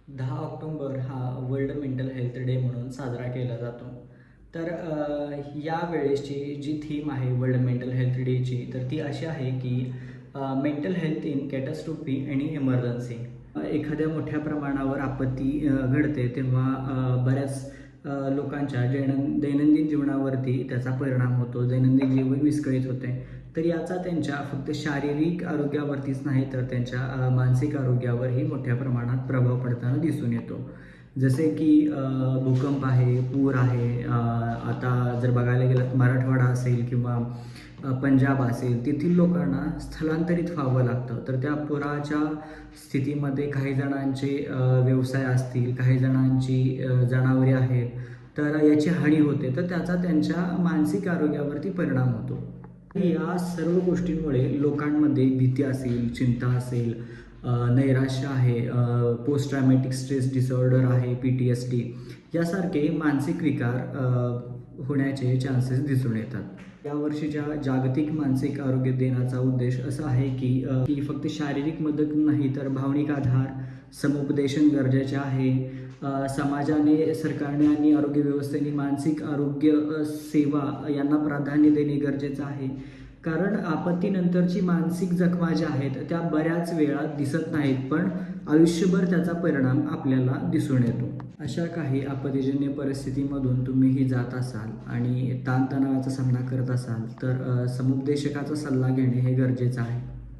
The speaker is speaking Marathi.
10 ऑक्टोंबर हा वर्ल्ड मेंटल हेल्थ डे म्हणून साजरा केला जातो. तर या वेळेसची जी थीम आहे वर्ल्ड मेंटल हेल्थ डेची, तर ती अशी आहे की मेंटल हेल्थ इन कॅटॅस्ट्रॉफी आणि इमर्जन्सी. एखाद्या मोठ्या प्रमाणावर आपत्ती घडते तेव्हा बऱ्याच लोकांच्या दैनंदिन जीवनावरती त्याचा परिणाम होतो, दैनंदिन जीवन विस्कळीत होते. तर याचा त्यांच्या फक्त शारीरिक आरोग्यावरतीच नाही तर त्यांच्या मानसिक आरोग्यावरही मोठ्या प्रमाणात प्रभाव पडताना दिसून येतो. जसे की भूकंप आहे, पूर आहे, आता जर बघायला गेलं तर मराठवाडा असेल किंवा पंजाब असेल, तेथील लोकांना स्थलांतरित व्हावं लागतं. तर त्या पुराच्या स्थितीमध्ये काही जणांचे व्यवसाय असतील, काही जणांची जनावरे आहेत, तर याची हानी होते. तर त्याचा त्यांच्या मानसिक आरोग्यावरती परिणाम होतो. या सर्व गोष्टींमुळे लोकांमध्ये भीती असेल, चिंता असेल, नैराश्य आहे, पोस्ट ट्रॅमॅटिक स्ट्रेस डिसऑर्डर आहे, PTSD यासारखे मानसिक विकार होण्याचे चान्सेस दिसून येतात. यावर्षीच्या जागतिक मानसिक आरोग्य दिनाचा उद्देश असा आहे की फक्त शारीरिक मदत नाही तर भावनिक आधार, समुपदेशन गरजेचे आहे. समाजाने, सरकारने आणि आरोग्य व्यवस्थेने मानसिक आरोग्य सेवा यांना प्राधान्य देणे गरजेचं आहे. कारण आपत्तीनंतरची मानसिक जखमा ज्या आहेत त्या बऱ्याच वेळा दिसत नाहीत, पण आयुष्यभर त्याचा परिणाम आपल्याला दिसून येतो. अशा काही आपत्तीजन्य परिस्थितीमधून तुम्हीही जात असाल आणि ताणतणावाचा सामना करत असाल तर समुपदेशकाचा सल्ला घेणे हे गरजेचं आहे.